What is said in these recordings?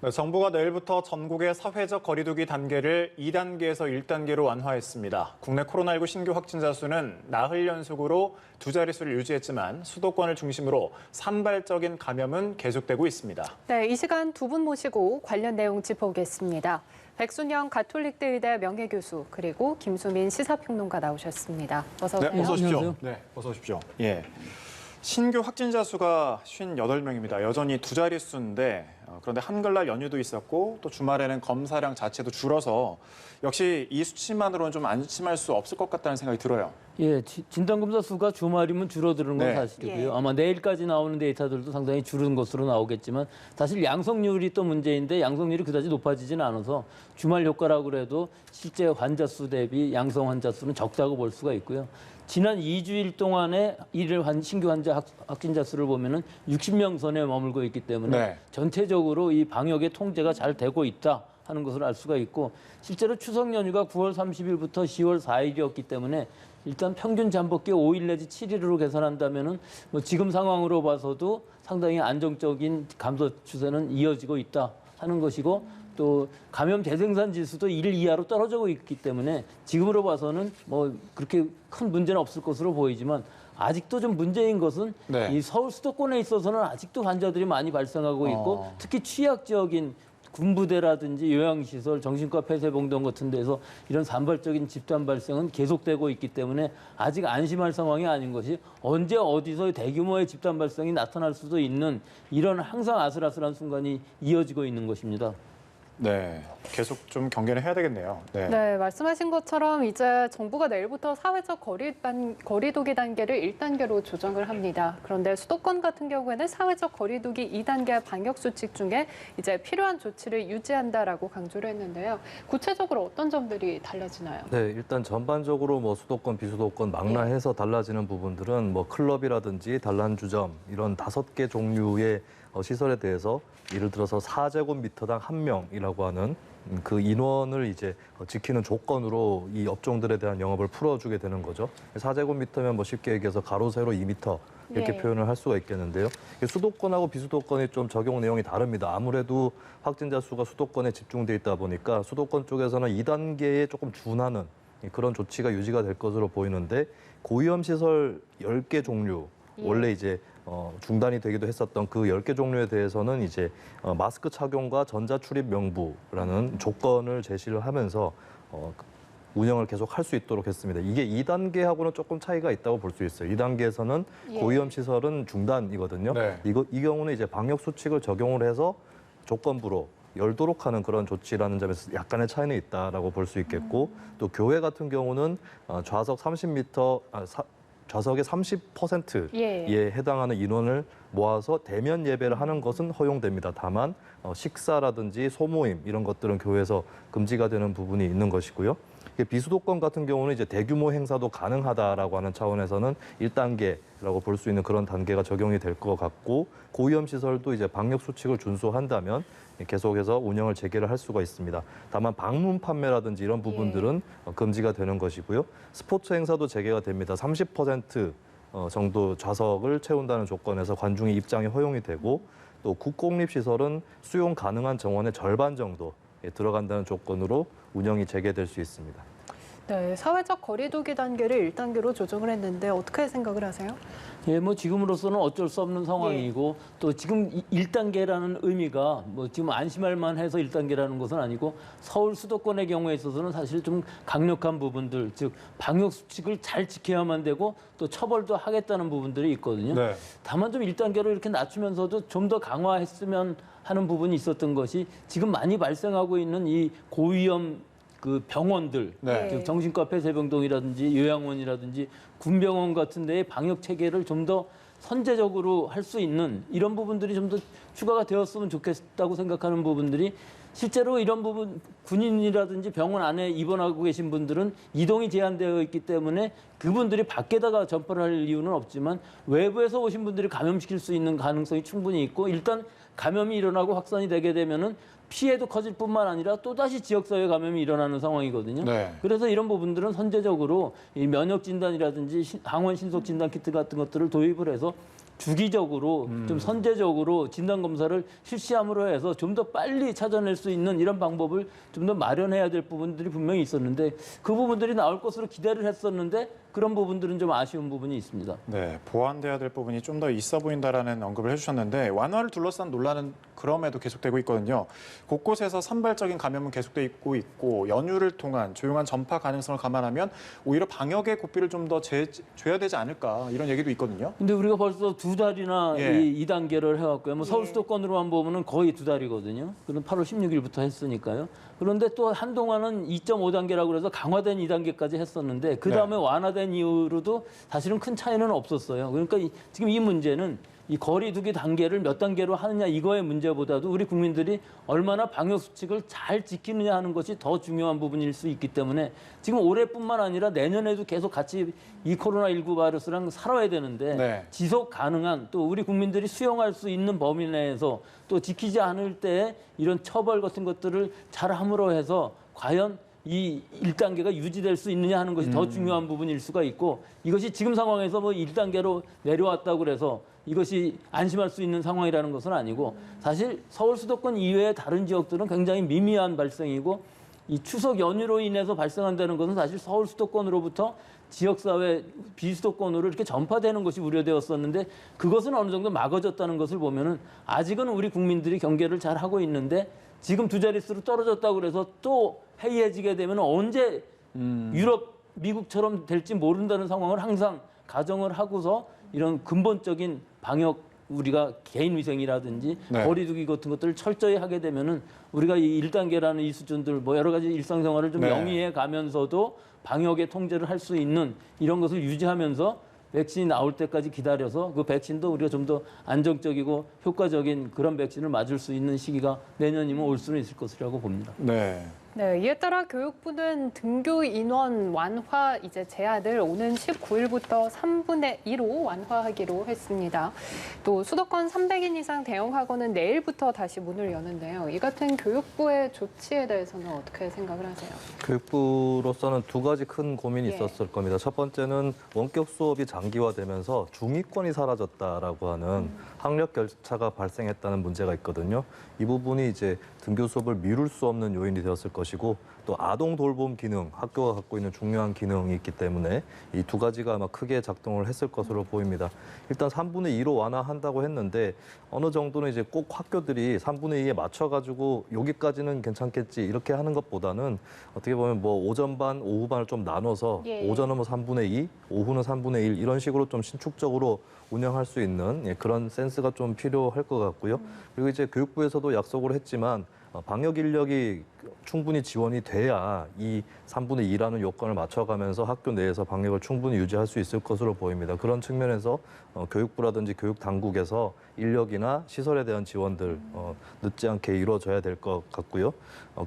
네, 정부가 내일부터 전국의 사회적 거리두기 단계를 2단계에서 1단계로 완화했습니다. 국내 코로나19 신규 확진자 수는 나흘 연속으로 두 자릿수를 유지했지만 수도권을 중심으로 산발적인 감염은 계속되고 있습니다. 네, 이 시간 두 분 모시고 관련 내용 짚어보겠습니다. 백순영 가톨릭대 의대 명예교수 그리고 김수민 시사평론가 나오셨습니다. 어서 오세요. 네, 어서 오십시오. 안녕하세요. 네, 어서 오십시오. 예. 신규 확진자 수가 58명입니다. 여전히 두 자릿수인데 그런데 한글날 연휴도 있었고 또 주말에는 검사량 자체도 줄어서 역시 이 수치만으로는 좀 안심할 수 없을 것 같다는 생각이 들어요. 예, 진단검사 수가 주말이면 줄어드는 건 네. 사실이고요. 예. 아마 내일까지 나오는 데이터들도 상당히 줄은 것으로 나오겠지만 사실 양성률이 또 문제인데 양성률이 그다지 높아지지는 않아서 주말 효과라고 그래도 실제 환자 수 대비 양성 환자 수는 적다고 볼 수가 있고요. 지난 2주일 동안의 일일 신규 환자 확진자 수를 보면은 60명 선에 머물고 있기 때문에 네. 전체적으로 이 방역의 통제가 잘 되고 있다 하는 것을 알 수가 있고 실제로 추석 연휴가 9월 30일부터 10월 4일이었기 때문에 일단 평균 잠복기 5일 내지 7일으로 계산한다면은 뭐 지금 상황으로 봐서도 상당히 안정적인 감소 추세는 이어지고 있다 하는 것이고 또 감염 재생산 지수도 1 이하로 떨어지고 있기 때문에 지금으로 봐서는 뭐 그렇게 큰 문제는 없을 것으로 보이지만 아직도 좀 문제인 것은 네. 이 서울 수도권에 있어서는 아직도 환자들이 많이 발생하고 있고 특히 취약 지역인 군부대라든지 요양시설, 정신과 폐쇄병동 같은 데서 이런 산발적인 집단 발생은 계속되고 있기 때문에 아직 안심할 상황이 아닌 것이 언제 어디서 대규모의 집단 발생이 나타날 수도 있는 이런 항상 아슬아슬한 순간이 이어지고 있는 것입니다. 네, 계속 좀 경계를 해야 되겠네요. 네. 네, 말씀하신 것처럼 이제 정부가 내일부터 사회적 거리두기 단계를 1단계로 조정을 합니다. 그런데 수도권 같은 경우에는 사회적 거리두기 2단계 방역 수칙 중에 이제 필요한 조치를 유지한다라고 강조를 했는데요. 구체적으로 어떤 점들이 달라지나요? 네, 일단 전반적으로 뭐 수도권, 비수도권 망라해서 달라지는 부분들은 뭐 클럽이라든지 단란주점 이런 5개 종류의 시설에 대해서 예를 들어서 4제곱미터당 1명이라고 하는 그 인원을 이제 지키는 조건으로 이 업종들에 대한 영업을 풀어주게 되는 거죠. 4제곱미터면 뭐 쉽게 얘기해서 가로 세로 2m 이렇게 예. 표현을 할 수가 있겠는데요. 수도권하고 비수도권이 좀 적용 내용이 다릅니다. 아무래도 확진자 수가 수도권에 집중돼 있다 보니까 수도권 쪽에서는 2단계에 조금 준하는 그런 조치가 유지가 될 것으로 보이는데 고위험 시설 10개 종류 예. 원래 이제 중단이 되기도 했었던 그 10개 종류에 대해서는 이제 마스크 착용과 전자출입 명부라는 조건을 제시를 하면서 운영을 계속 할 수 있도록 했습니다. 이게 2단계하고는 조금 차이가 있다고 볼 수 있어요. 2단계에서는 예. 고위험 시설은 중단이거든요. 네. 이 경우는 이제 방역 수칙을 적용을 해서 조건부로 열도록 하는 그런 조치라는 점에서 약간의 차이는 있다라고 볼 수 있겠고 또 교회 같은 경우는 좌석 30m, 좌석의 30%에 예. 해당하는 인원을 모아서 대면 예배를 하는 것은 허용됩니다. 다만 식사라든지 소모임 이런 것들은 교회에서 금지가 되는 부분이 있는 것이고요. 비수도권 같은 경우는 이제 대규모 행사도 가능하다라고 하는 차원에서는 1단계라고 볼 수 있는 그런 단계가 적용이 될 것 같고 고위험 시설도 이제 방역 수칙을 준수한다면 계속해서 운영을 재개를 할 수가 있습니다. 다만 방문 판매라든지 이런 부분들은 금지가 되는 것이고요. 스포츠 행사도 재개가 됩니다. 30% 정도 좌석을 채운다는 조건에서 관중의 입장이 허용이 되고 또 국공립시설은 수용 가능한 정원의 절반 정도 들어간다는 조건으로 운영이 재개될 수 있습니다. 네, 사회적 거리두기 단계를 1단계로 조정을 했는데 어떻게 생각을 하세요? 예, 뭐 지금으로서는 어쩔 수 없는 상황이고 또 지금 1단계라는 의미가 뭐 지금 안심할 만해서 1단계라는 것은 아니고 서울 수도권의 경우에 있어서는 사실 좀 강력한 부분들, 즉 방역 수칙을 잘 지켜야만 되고 또 처벌도 하겠다는 부분들이 있거든요. 네. 다만 좀 1단계로 이렇게 낮추면서도 좀 더 강화했으면 하는 부분이 있었던 것이 지금 많이 발생하고 있는 이 고위험 그 병원들, 네. 즉 정신과 폐쇄병동이라든지 요양원이라든지 군병원 같은 데의 방역 체계를 좀 더 선제적으로 할 수 있는 이런 부분들이 좀 더 추가가 되었으면 좋겠다고 생각하는 부분들이 실제로 이런 부분 군인이라든지 병원 안에 입원하고 계신 분들은 이동이 제한되어 있기 때문에 그분들이 밖에다가 전파를 할 이유는 없지만 외부에서 오신 분들이 감염시킬 수 있는 가능성이 충분히 있고 일단 감염이 일어나고 확산이 되게 되면은 피해도 커질 뿐만 아니라 또다시 지역사회 감염이 일어나는 상황이거든요. 네. 그래서 이런 부분들은 선제적으로 이 면역 진단이라든지 항원 신속 진단 키트 같은 것들을 도입을 해서 주기적으로 좀 선제적으로 진단 검사를 실시함으로 해서 좀 더 빨리 찾아낼 수 있는 이런 방법을 좀 더 마련해야 될 부분들이 분명히 있었는데 그 부분들이 나올 것으로 기대를 했었는데 그런 부분들은 좀 아쉬운 부분이 있습니다. 네, 보완돼야 될 부분이 좀 더 있어 보인다라는 언급을 해주셨는데 완화를 둘러싼 논란은 그럼에도 계속되고 있거든요. 곳곳에서 산발적인 감염은 계속되고 있고 연휴를 통한 조용한 전파 가능성을 감안하면 오히려 방역의 고삐를 좀 더 줘야 되지 않을까 이런 얘기도 있거든요. 근데 우리가 벌써 두 달이나 예. 이 2단계를 해왔고요. 뭐 서울 수도권으로만 보면은 거의 두 달이거든요. 그럼 8월 16일부터 했으니까요. 그런데 또 한동안은 2.5단계라고 그래서 강화된 2단계까지 했었는데 그 다음에 완화된 이후로도 사실은 큰 차이는 없었어요. 그러니까 지금 이 문제는 이 거리 두기 단계를 몇 단계로 하느냐 이거의 문제보다도 우리 국민들이 얼마나 방역 수칙을 잘 지키느냐 하는 것이 더 중요한 부분일 수 있기 때문에 지금 올해뿐만 아니라 내년에도 계속 같이 이 코로나19 바이러스랑 살아야 되는데 네. 지속 가능한 또 우리 국민들이 수용할 수 있는 범위 내에서 또 지키지 않을 때 이런 처벌 같은 것들을 잘 함으로 해서 과연 이 1단계가 유지될 수 있느냐 하는 것이 더 중요한 부분일 수가 있고 이것이 지금 상황에서 뭐 1단계로 내려왔다고 그래서 이것이 안심할 수 있는 상황이라는 것은 아니고 사실 서울 수도권 이외의 다른 지역들은 굉장히 미미한 발생이고 이 추석 연휴로 인해서 발생한다는 것은 사실 서울 수도권으로부터 지역사회 비수도권으로 이렇게 전파되는 것이 우려되었었는데 그것은 어느 정도 막아졌다는 것을 보면은 아직은 우리 국민들이 경계를 잘 하고 있는데 지금 두 자릿수로 떨어졌다고 그래서 또 해이해지게 되면 언제 유럽, 미국처럼 될지 모른다는 상황을 항상 가정을 하고서 이런 근본적인 방역 우리가 개인 위생이라든지 네. 거리 두기 같은 것들을 철저히 하게 되면은 우리가 이 1단계라는 이 수준들 뭐 여러 가지 일상생활을 좀 네. 영위해 가면서도 방역의 통제를 할 수 있는 이런 것을 유지하면서 백신이 나올 때까지 기다려서 그 백신도 우리가 좀 더 안정적이고 효과적인 그런 백신을 맞을 수 있는 시기가 내년이면 올 수는 있을 것이라고 봅니다. 네. 네, 이에 따라 교육부는 등교 인원 완화 제한을 오는 19일부터 3분의 2로 완화하기로 했습니다. 또 수도권 300인 이상 대형 학원은 내일부터 다시 문을 여는데요. 이 같은 교육부의 조치에 대해서는 어떻게 생각을 하세요? 교육부로서는 두 가지 큰 고민이 예. 있었을 겁니다. 첫 번째는 원격 수업이 장기화되면서 중위권이 사라졌다라고 하는 학력 격차가 발생했다는 문제가 있거든요. 이 부분이 이제 등교 수업을 미룰 수 없는 요인이 되었을 것이고 또 아동 돌봄 기능, 학교가 갖고 있는 중요한 기능이 있기 때문에 이 두 가지가 아마 크게 작동을 했을 것으로 보입니다. 일단 3분의 2로 완화한다고 했는데 어느 정도는 이제 꼭 학교들이 3분의 2에 맞춰가지고 여기까지는 괜찮겠지 이렇게 하는 것보다는 어떻게 보면 뭐 오전 반, 오후 반을 좀 나눠서 예. 오전은 뭐 3분의 2, 오후는 3분의 1 이런 식으로 좀 신축적으로 운영할 수 있는 그런 센스가 좀 필요할 것 같고요. 그리고 이제 교육부에서도 약속을 했지만 방역 인력이 충분히 지원이 돼야 이 3분의 2라는 요건을 맞춰가면서 학교 내에서 방역을 충분히 유지할 수 있을 것으로 보입니다. 그런 측면에서 교육부라든지 교육 당국에서 인력이나 시설에 대한 지원들 늦지 않게 이루어져야 될 것 같고요.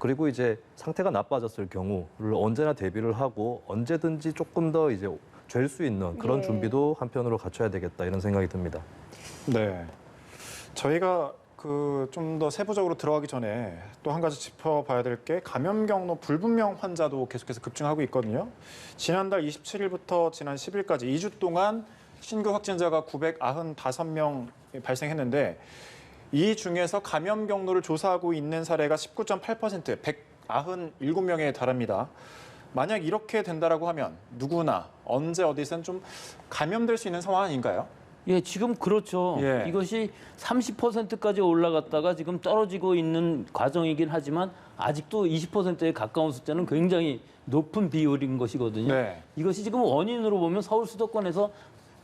그리고 이제 상태가 나빠졌을 경우를 언제나 대비를 하고 언제든지 조금 더 이제 잴 수 있는 그런 예. 준비도 한편으로 갖춰야 되겠다 이런 생각이 듭니다. 네. 저희가 좀 더 세부적으로 들어가기 전에 또 한 가지 짚어봐야 될 게 감염 경로 불분명 환자도 계속해서 급증하고 있거든요. 지난달 27일부터 지난 10일까지 2주 동안 신규 확진자가 995명 발생했는데 이 중에서 감염 경로를 조사하고 있는 사례가 19.8%, 197명에 달합니다. 만약 이렇게 된다라고 하면 누구나 언제 어디선 좀 감염될 수 있는 상황 아닌가요? 예, 지금 그렇죠. 예. 이것이 30%까지 올라갔다가 지금 떨어지고 있는 과정이긴 하지만 아직도 20%에 가까운 숫자는 굉장히 높은 비율인 것이거든요. 네. 이것이 지금 원인으로 보면 서울 수도권에서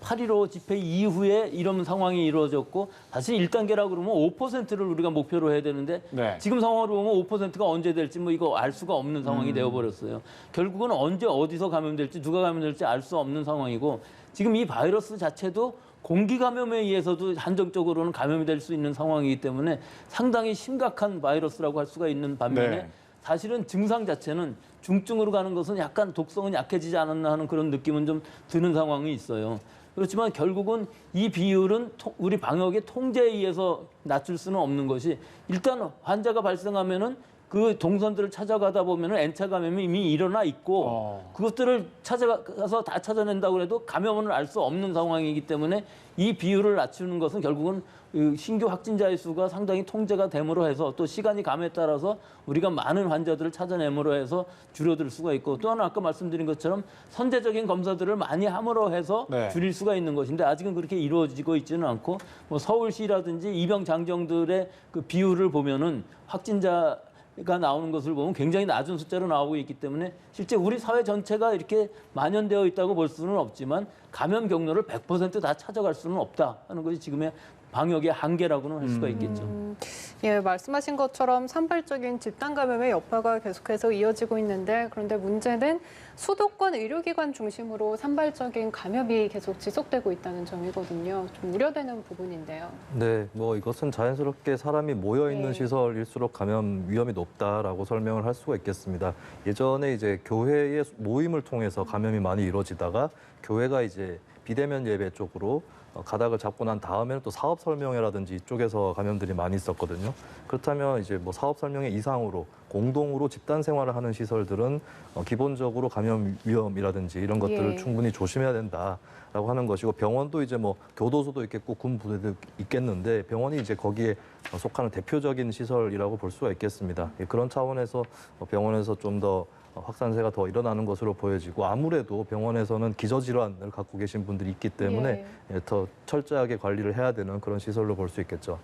8.15 집회 이후에 이런 상황이 이루어졌고 사실 1단계라고 그러면 5%를 우리가 목표로 해야 되는데 네. 지금 상황으로 보면 5%가 언제 될지 뭐 이거 알 수가 없는 상황이 되어버렸어요. 결국은 언제 어디서 감염될지 누가 감염될지 알 수 없는 상황이고 지금 이 바이러스 자체도 공기 감염에 의해서도 한정적으로는 감염이 될 수 있는 상황이기 때문에 상당히 심각한 바이러스라고 할 수가 있는 반면에 네. 사실은 증상 자체는 중증으로 가는 것은 약간 독성은 약해지지 않았나 하는 그런 느낌은 좀 드는 상황이 있어요. 그렇지만 결국은 이 비율은 우리 방역의 통제에 의해서 낮출 수는 없는 것이 일단 환자가 발생하면은 그 동선들을 찾아가다 보면은 N차 감염이 이미 일어나 있고 그것들을 찾아가서 다 찾아낸다고 해도 감염을 알 수 없는 상황이기 때문에 이 비율을 낮추는 것은 결국은 이 신규 확진자의 수가 상당히 통제가 됨으로 해서 또 시간이 감에 따라서 우리가 많은 환자들을 찾아내므로 해서 줄어들 수가 있고 또 하나 아까 말씀드린 것처럼 선제적인 검사들을 많이 함으로 해서 네. 줄일 수가 있는 것인데 아직은 그렇게 이루어지고 있지는 않고 뭐 서울시라든지 입영 장정들의 그 비율을 보면은 확진자가 나오는 것을 보면 굉장히 낮은 숫자로 나오고 있기 때문에 실제 우리 사회 전체가 이렇게 만연되어 있다고 볼 수는 없지만 감염 경로를 100%다 찾아갈 수는 없다 하는 것이 지금의 방역의 한계라고는 할 수가 있겠죠. 예, 말씀하신 것처럼 산발적인 집단 감염의 여파가 계속해서 이어지고 있는데 그런데 문제는 수도권 의료기관 중심으로 산발적인 감염이 계속 지속되고 있다는 점이거든요. 좀 우려되는 부분인데요. 네, 뭐 이것은 자연스럽게 사람이 모여 있는 네. 시설일수록 감염 위험이 높다라고 설명을 할 수가 있겠습니다. 예전에 이제 교회의 모임을 통해서 감염이 많이 이루어지다가 교회가 이제 비대면 예배 쪽으로 가닥을 잡고 난 다음에는 또 사업 설명회라든지 이쪽에서 감염들이 많이 있었거든요. 그렇다면 이제 뭐 사업 설명회 이상으로 공동으로 집단 생활을 하는 시설들은 기본적으로 감염 위험이라든지 이런 것들을 예. 충분히 조심해야 된다라고 하는 것이고 병원도 이제 뭐 교도소도 있겠고 군 부대도 있겠는데 병원이 이제 거기에 속하는 대표적인 시설이라고 볼 수가 있겠습니다. 그런 차원에서 병원에서 좀 더 확산세가 더 일어나는 것으로 보여지고 아무래도 병원에서는 기저질환을 갖고 계신 분들이 있기 때문에 더 철저하게 관리를 해야 되는 그런 시설로 볼 수 있겠죠.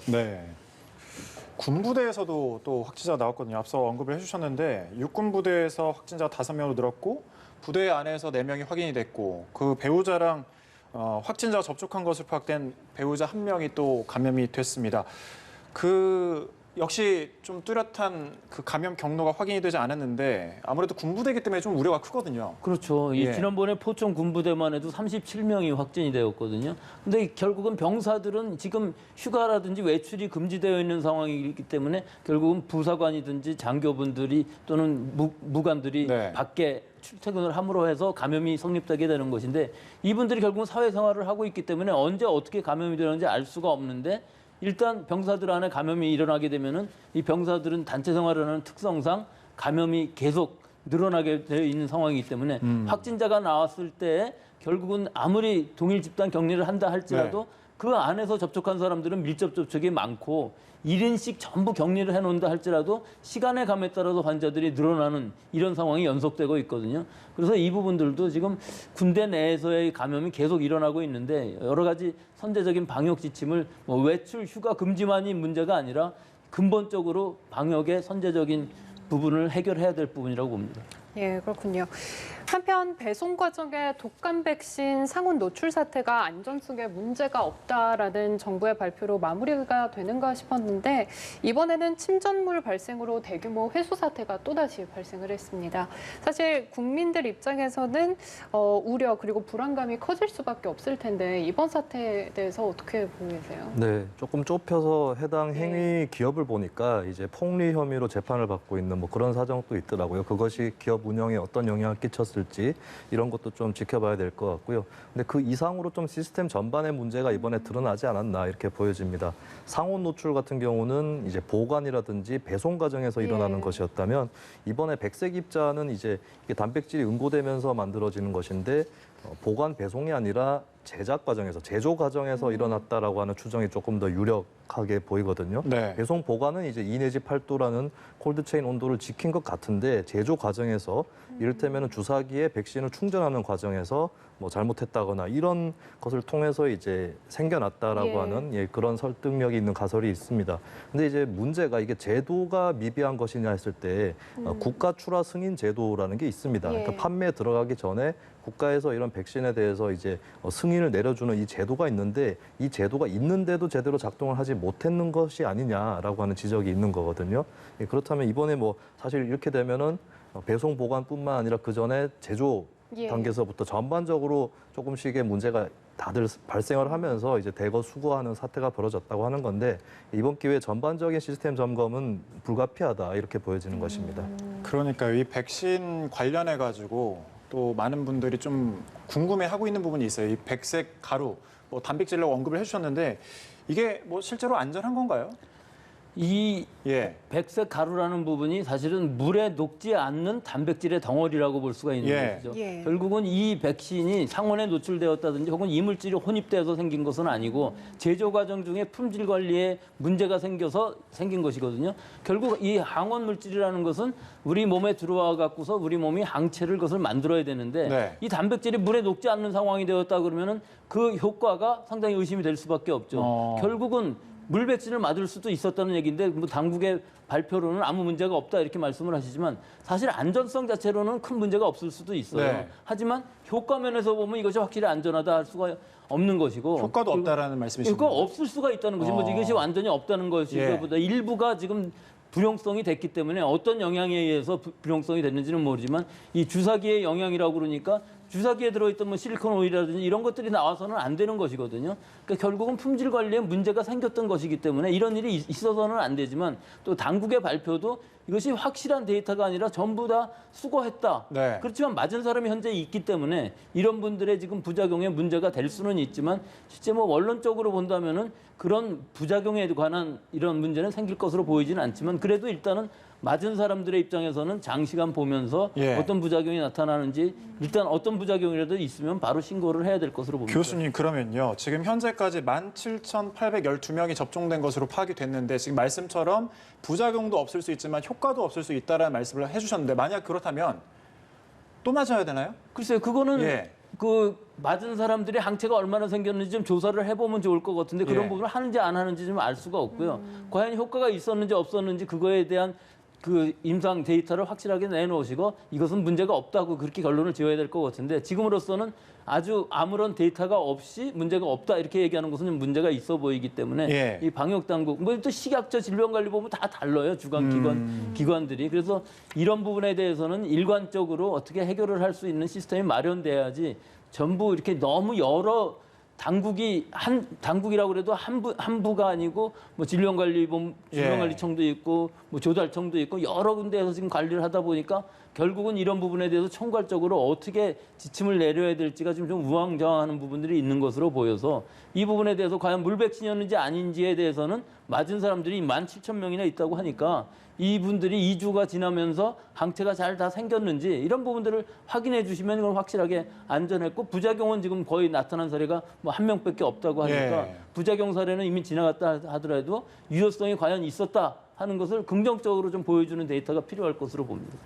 네. 군부대에서도 또 확진자가 나왔거든요. 앞서 언급을 해주셨는데 육군부대에서 확진자가 5명으로 늘었고 부대 안에서 4명이 확인이 됐고 그 배우자랑 확진자가 접촉한 것으로 파악된 배우자 1명이 또 감염이 됐습니다. 역시 좀 뚜렷한 그 감염 경로가 확인이 되지 않았는데 아무래도 군부대이기 때문에 좀 우려가 크거든요. 그렇죠. 예. 지난번에 포천 군부대만 해도 37명이 확진이 되었거든요. 근데 결국은 병사들은 지금 휴가라든지 외출이 금지되어 있는 상황이기 때문에 결국은 부사관이든지 장교분들이 또는 무관들이 네. 밖에 출퇴근을 함으로 해서 감염이 성립되게 되는 것인데 이분들이 결국은 사회생활을 하고 있기 때문에 언제 어떻게 감염이 되는지 알 수가 없는데 일단 병사들 안에 감염이 일어나게 되면은 이 병사들은 단체 생활을 하는 특성상 감염이 계속 늘어나게 되어 있는 상황이기 때문에 확진자가 나왔을 때 결국은 아무리 동일 집단 격리를 한다 할지라도 그 안에서 접촉한 사람들은 밀접 접촉이 많고 1인씩 전부 격리를 해놓는다 할지라도 시간의 감에 따라서 환자들이 늘어나는 이런 상황이 연속되고 있거든요. 그래서 이 부분들도 지금 군대 내에서의 감염이 계속 일어나고 있는데 여러 가지 선제적인 방역 지침을 뭐 외출 휴가 금지만이 문제가 아니라 근본적으로 방역의 선제적인 부분을 해결해야 될 부분이라고 봅니다. 예, 그렇군요. 한편 배송 과정에 독감 백신 상온 노출 사태가 안전성에 문제가 없다라는 정부의 발표로 마무리가 되는가 싶었는데 이번에는 침전물 발생으로 대규모 회수 사태가 또다시 발생을 했습니다. 사실 국민들 입장에서는 우려 그리고 불안감이 커질 수밖에 없을 텐데 이번 사태에 대해서 어떻게 보이세요? 네, 조금 좁혀서 해당 행위 기업을 보니까 이제 폭리 혐의로 재판을 받고 있는 뭐 그런 사정도 있더라고요. 그것이 기업 운영에 어떤 영향을 끼쳤을지 이런 것도 좀 지켜봐야 될 것 같고요. 근데 그 이상으로 좀 시스템 전반의 문제가 이번에 드러나지 않았나 이렇게 보여집니다. 상온 노출 같은 경우는 이제 보관이라든지 배송 과정에서 일어나는 것이었다면 이번에 백색 입자는 이제 이게 단백질이 응고되면서 만들어지는 것인데 보관 배송이 아니라 제작 과정에서 제조 과정에서 일어났다라고 하는 추정이 조금 더 유력하게 보이거든요. 네. 배송 보관은 이제 2 내지 8도라는 콜드체인 온도를 지킨 것 같은데 제조 과정에서 이를테면 주사기에 백신을 충전하는 과정에서 뭐 잘못했다거나 이런 것을 통해서 이제 생겨났다라고 하는 그런 설득력이 있는 가설이 있습니다. 근데 이제 문제가 이게 제도가 미비한 것이냐 했을 때 국가 출하 승인 제도라는 게 있습니다. 그러니까 판매에 들어가기 전에 국가에서 이런 백신에 대해서 이제 승인을 내려주는 이 제도가 있는데 이 제도가 있는데도 제대로 작동을 하지 못했는 것이 아니냐라고 하는 지적이 있는 거거든요. 그렇다면 이번에 뭐 사실 이렇게 되면은 배송 보관뿐만 아니라 그 전에 제조 단계에서부터 전반적으로 조금씩의 문제가 다들 발생을 하면서 이제 대거 수거하는 사태가 벌어졌다고 하는 건데 이번 기회에 전반적인 시스템 점검은 불가피하다 이렇게 보여지는 것입니다. 그러니까요. 이 백신 관련해 가지고 또 많은 분들이 좀 궁금해하고 있는 부분이 있어요. 이 백색 가루, 뭐 단백질로 언급을 해주셨는데 이게 뭐 실제로 안전한 건가요? 이 예. 백색 가루라는 부분이 사실은 물에 녹지 않는 단백질의 덩어리라고 볼 수가 있는 예. 것이죠. 예. 결국은 이 백신이 상온에 노출되었다든지 혹은 이물질이 혼입돼서 생긴 것은 아니고 제조 과정 중에 품질 관리에 문제가 생겨서 생긴 것이거든요. 결국 이 항원 물질이라는 것은 우리 몸에 들어와 갖고서 우리 몸이 항체를 그것을 만들어야 되는데 네. 이 단백질이 물에 녹지 않는 상황이 되었다 그러면은 그 효과가 상당히 의심이 될 수밖에 없죠. 결국은 물 백신을 맞을 수도 있었다는 얘기인데 뭐 당국의 발표로는 아무 문제가 없다 이렇게 말씀을 하시지만 사실 안전성 자체로는 큰 문제가 없을 수도 있어요. 네. 하지만 효과 면에서 보면 이것이 확실히 안전하다 할 수가 없는 것이고 효과도 그리고 없다라는 말씀이신 효과가 거죠? 없을 수가 있다는 것이 뭐 이것이 완전히 없다는 것이보다 일부가 지금 불용성이 됐기 때문에 어떤 영향에 의해서 불용성이 됐는지는 모르지만 이 주사기의 영향이라고 그러니까 주사기에 들어있던 뭐 실리콘 오일이라든지 이런 것들이 나와서는 안 되는 것이거든요. 그러니까 결국은 품질 관리에 문제가 생겼던 것이기 때문에 이런 일이 있어서는 안 되지만 또 당국의 발표도 이것이 확실한 데이터가 아니라 전부 다 수거했다. 네. 그렇지만 맞은 사람이 현재 있기 때문에 이런 분들의 지금 부작용에 문제가 될 수는 있지만 실제 뭐 원론적으로 본다면은 그런 부작용에 관한 이런 문제는 생길 것으로 보이지는 않지만 그래도 일단은 맞은 사람들의 입장에서는 장시간 보면서 예. 어떤 부작용이 나타나는지 일단 어떤 부작용이라도 있으면 바로 신고를 해야 될 것으로 봅니다. 교수님 그러면요. 지금 현재까지 17,812명이 접종된 것으로 파악이 됐는데 지금 말씀처럼 부작용도 없을 수 있지만 효과도 없을 수 있다라는 말씀을 해주셨는데 만약 그렇다면 또 맞아야 되나요? 글쎄요, 그거는 예. 그 맞은 사람들이 항체가 얼마나 생겼는지 좀 조사를 해보면 좋을 것 같은데 그런 예. 부분을 하는지 안 하는지 좀 알 수가 없고요. 과연 효과가 있었는지 없었는지 그거에 대한 그 임상 데이터를 확실하게 내놓으시고 이것은 문제가 없다고 그렇게 결론을 지어야 될 것 같은데 지금으로서는 아주 아무런 데이터가 없이 문제가 없다 이렇게 얘기하는 것은 좀 문제가 있어 보이기 때문에 예. 이 방역 당국 뭐 또 식약처 질병관리본부 다 달라요 주관 기관들이 그래서 이런 부분에 대해서는 일관적으로 어떻게 해결을 할 수 있는 시스템이 마련돼야지 전부 이렇게 너무 여러 당국이 한 당국이라고 그래도 한 부가 아니고 뭐 질병관리청도 있고 뭐 조달청도 있고 여러 군데에서 지금 관리를 하다 보니까 결국은 이런 부분에 대해서 총괄적으로 어떻게 지침을 내려야 될지가 좀 우왕좌왕하는 부분들이 있는 것으로 보여서 이 부분에 대해서 과연 물백신이었는지 아닌지에 대해서는 맞은 사람들이 17,000명이나 있다고 하니까 이분들이 2주가 지나면서 항체가 잘 다 생겼는지 이런 부분들을 확인해 주시면 이건 확실하게 안전했고 부작용은 지금 거의 나타난 사례가 뭐 1명밖에 없다고 하니까 예. 부작용 사례는 이미 지나갔다 하더라도 유효성이 과연 있었다 하는 것을 긍정적으로 좀 보여주는 데이터가 필요할 것으로 봅니다.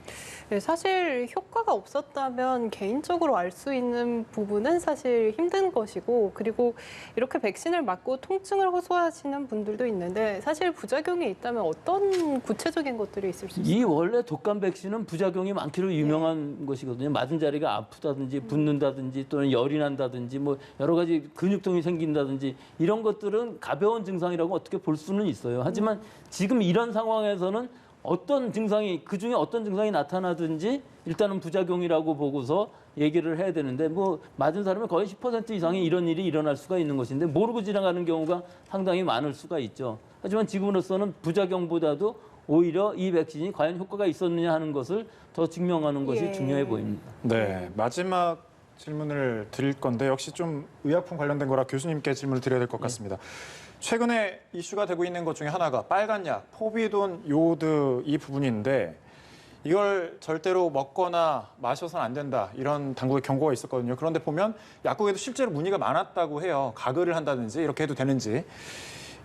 네, 사실 효과가 없었다면 개인적으로 알 수 있는 부분은 사실 힘든 것이고 그리고 이렇게 백신을 맞고 통증을 호소하시는 분들도 있는데 사실 부작용이 있다면 어떤 구체적인 것들이 있을 수 있을까요? 이 원래 독감 백신은 부작용이 많기로 유명한 것이거든요. 맞은 자리가 아프다든지 붓는다든지 또는 열이 난다든지 뭐 여러 가지 근육통이 생긴다든지 이런 것들은 가벼운 증상이라고 어떻게 볼 수는 있어요. 하지만 지금 이런 상황에서는 어떤 증상이 그중에 어떤 증상이 나타나든지 일단은 부작용이라고 보고서 얘기를 해야 되는데 뭐 맞은 사람은 거의 10% 이상이 이런 일이 일어날 수가 있는 것인데 모르고 지나가는 경우가 상당히 많을 수가 있죠. 하지만 지금으로서는 부작용보다도 오히려 이 백신이 과연 효과가 있었느냐 하는 것을 더 증명하는 것이 예. 중요해 보입니다. 네, 마지막 질문을 드릴 건데 역시 좀 의약품 관련된 거라 교수님께 질문을 드려야 될 것 같습니다. 최근에 이슈가 되고 있는 것 중에 하나가 빨간 약, 포비돈, 요오드 이 부분인데 이걸 절대로 먹거나 마셔서는 안 된다 이런 당국의 경고가 있었거든요. 그런데 보면 약국에도 실제로 문의가 많았다고 해요. 가글을 한다든지 이렇게 해도 되는지.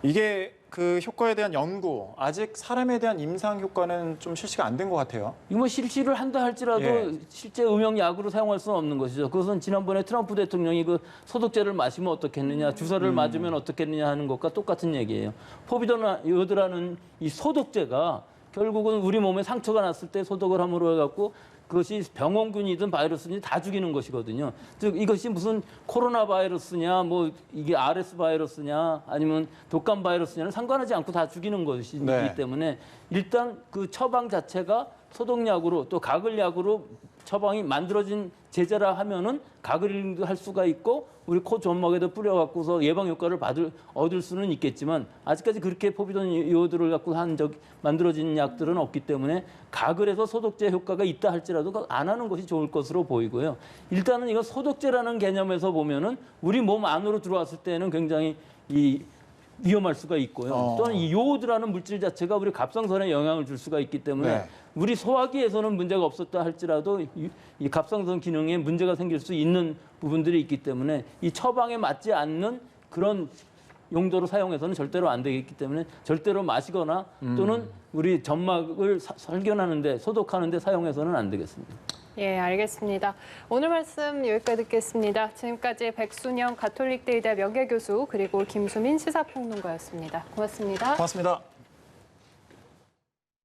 이게 그 효과에 대한 연구, 아직 사람에 대한 임상 효과는 좀 실시가 안 된 것 같아요. 이거 뭐 실시를 한다 할지라도 예. 실제 음용 약으로 사용할 수는 없는 것이죠. 그것은 지난번에 트럼프 대통령이 그 소독제를 마시면 어떻겠느냐, 주사를 맞으면 어떻겠느냐 하는 것과 똑같은 얘기예요. 포비돈 요드라는 이 소독제가 결국은 우리 몸에 상처가 났을 때 소독을 함으로 해갖고 그것이 병원균이든 바이러스든지 다 죽이는 것이거든요. 즉 이것이 무슨 코로나 바이러스냐, 뭐 이게 RS 바이러스냐, 아니면 독감 바이러스냐는 상관하지 않고 다 죽이는 것이기 네. 때문에 일단 그 처방 자체가 소독약으로 또 가글약으로 처방이 만들어진 제재라 하면은 가글링도 할 수가 있고 우리 코 점막에도 뿌려갖고서 예방 효과를 얻을 수는 있겠지만 아직까지 그렇게 포비돈 요오드를 갖고 만들어진 약들은 없기 때문에 가글에서 소독제 효과가 있다 할지라도 안 하는 것이 좋을 것으로 보이고요. 일단은 이거 소독제라는 개념에서 보면은 우리 몸 안으로 들어왔을 때는 굉장히 이 위험할 수가 있고요. 또는 이 요오드라는 물질 자체가 우리 갑상선에 영향을 줄 수가 있기 때문에 네. 우리 소화기에서는 문제가 없었다 할지라도 이 갑상선 기능에 문제가 생길 수 있는 부분들이 있기 때문에 이 처방에 맞지 않는 그런 용도로 사용해서는 절대로 안 되기 때문에 절대로 마시거나 또는 우리 점막을 살균하는데 소독하는데 사용해서는 안 되겠습니다. 예, 알겠습니다. 오늘 말씀 여기까지 듣겠습니다. 지금까지 백순영 가톨릭대 의대 명예교수 그리고 김수민 시사평론가였습니다. 고맙습니다. 고맙습니다.